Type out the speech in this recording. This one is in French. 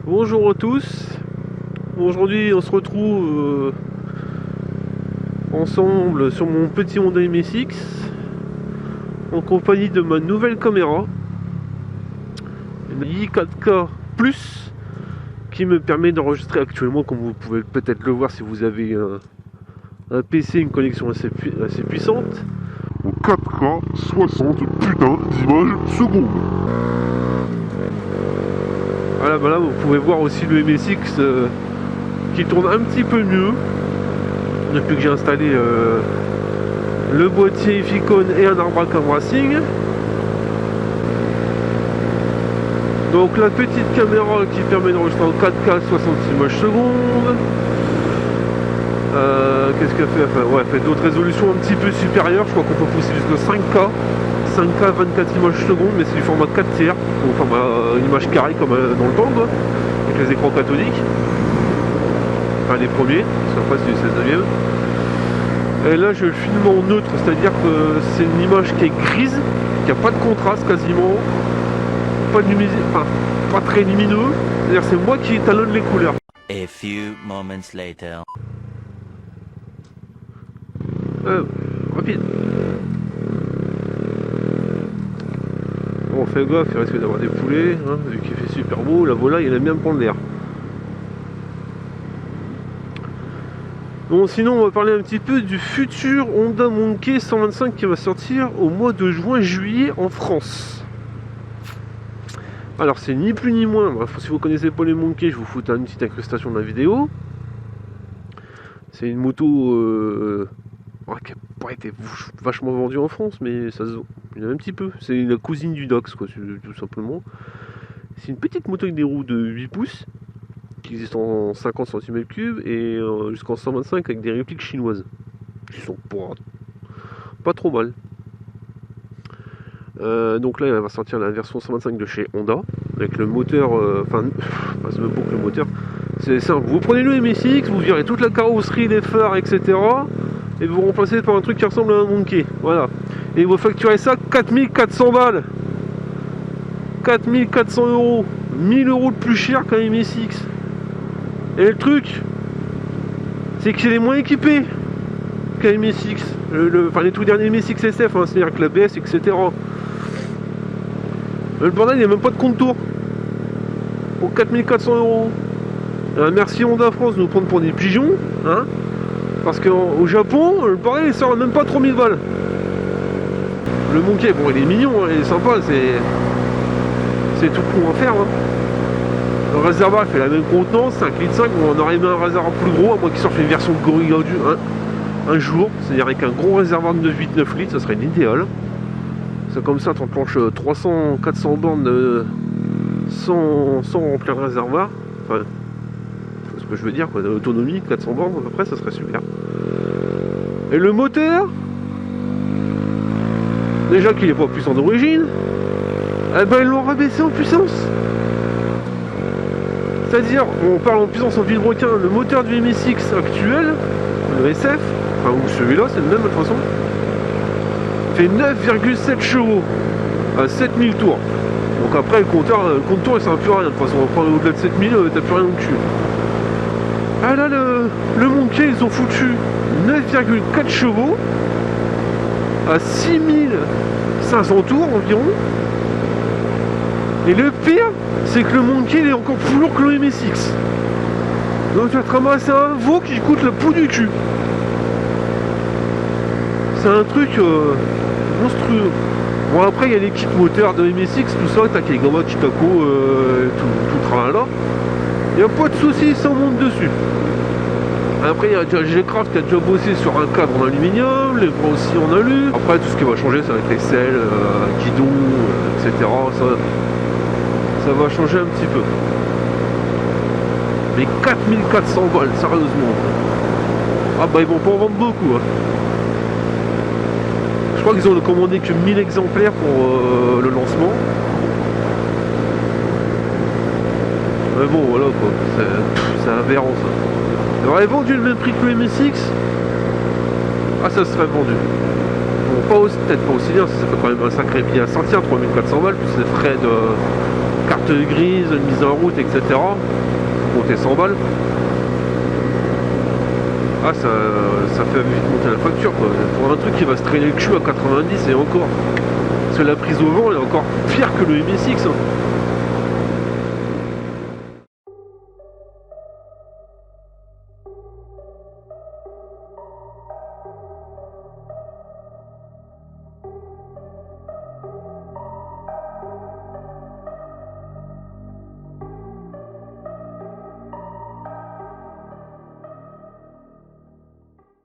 Bonjour à tous. Aujourd'hui on se retrouve ensemble sur mon petit Honda MSX en compagnie de ma nouvelle caméra, une i4K Plus, qui me permet d'enregistrer actuellement, comme vous pouvez peut-être le voir si vous avez un PC, une connexion assez puissante, en 4K 60 putains d'images secondes. Voilà, bah là vous pouvez voir aussi le MSX qui tourne un petit peu mieux depuis que j'ai installé le boîtier Ficon et un arbre à cam racing. Donc la petite caméra qui permet d'enregistrer en 4K 60 images secondes. Qu'est-ce qu'elle fait? Enfin, ouais, elle fait d'autres résolutions un petit peu supérieures. Je crois qu'on peut pousser jusqu'à 5K 24 images secondes, mais c'est du format 4 tiers, donc format une image carrée comme dans le temps, avec les écrans cathodiques. Enfin les premiers, parce qu'après c'est du 16ème. Et là je filme en neutre, c'est-à-dire que c'est une image qui est grise, qui n'a pas de contraste quasiment, pas de luminosité, enfin pas très lumineux, c'est-à-dire c'est moi qui étalonne les couleurs. A few moments later. Rapide. Bon, on fait gaffe, il risque d'avoir des poulets, hein, vu qu'il fait super beau, la volaille elle aime bien prendre l'air. Bon, sinon on va parler un petit peu du futur Honda Monkey 125 qui va sortir au mois de juin-juillet en France. Alors c'est ni plus ni moins, si vous connaissez pas les Monkey, je vous fous une petite incrustation de la vidéo. C'est une moto qui n'a pas été vachement vendue en France, mais ça se vend. Il y en a un petit peu. C'est la cousine du Dax, quoi, tout simplement. C'est une petite moto avec des roues de 8 pouces qui existe en 50 cm3 et jusqu'en 125 avec des répliques chinoises qui sont pas trop mal. Donc là elle va sortir la version 125 de chez Honda avec le moteur, c'est même pas que le moteur, c'est simple, vous prenez le MSX, vous virez toute la carrosserie, les phares, etc. et vous remplacez par un truc qui ressemble à un Monkey, voilà, et vous facturez ça 4400 balles, 4400 euros, 1000 euros de plus cher qu'un MSX. Et le truc, c'est qu'il est moins équipé qu'un MSX, les tout derniers MSX SF, hein, c'est-à-dire que l'ABS, etc. Le bordel, il n'y a même pas de compte tour pour 4400 euros. Merci Honda France de nous prendre pour des pigeons, hein, parce qu'au Japon, le bordel il sort même pas 3000 balles. Le Monkey, bon, il est mignon, hein, il est sympa, c'est tout con à faire. Hein. Le réservoir il fait la même contenance, 5,5 litres, on aurait aimé un réservoir plus gros, à moins qu'il sorte une version Gorilla un jour, c'est-à-dire avec un gros réservoir de 9,9 litres, ça serait l'idéal. C'est comme ça, tu enclenches 300-400 bornes sans remplir le réservoir. Enfin, c'est ce que je veux dire, quoi, d'autonomie, 400 bornes à peu près, ça serait super. Et le moteur, déjà qu'il n'est pas puissant d'origine, eh ben ils l'ont rabaissé en puissance. C'est-à-dire, on parle en puissance en vilebrequin, le moteur du MSX actuel, le SF, enfin ou celui-là, c'est le même de toute façon, fait 9,7 chevaux à 7000 tours. Donc après le compte tour il sert plus à rien de toute façon, au-delà de 7000 t'as plus rien au cul. Ah là le Monkey ils ont foutu 9,4 chevaux à 6500 tours environ. Et le pire c'est que le Monkey il est encore plus lourd que le MSX. Donc tu vas te ramasser un veau qui coûte le pouls du cul. C'est un truc monstrueux. Bon après il y a les kits moteurs de MSX, tout ça, t'as les gamma Kitako, tout le tralala. Il n'y a pas de soucis, ça monte dessus. Après il y a déjà G-Craft qui a déjà bossé sur un cadre en aluminium, les bras aussi en alu. Après tout ce qui va changer ça va être les selles, guidon, etc. Ça va changer un petit peu. Mais 4400 balles, sérieusement. Ah bah ils vont pas en vendre beaucoup. Hein. Je crois qu'ils ont commandé que 1000 exemplaires pour le lancement. Mais bon voilà quoi, c'est aberrant ça. Ils auraient vendu le même prix que le MSX. Ah ça serait vendu. Bon peut-être pas aussi bien, ça fait quand même un sacré billet à sortir, 3400 balles, plus les frais carte grise, mise en route, etc. Compter 100 balles. Ah, ça fait vite monter la facture, quoi. Pour un truc qui va se traîner le cul à 90 et encore. Parce que la prise au vent est encore pire que le MSX. Hein.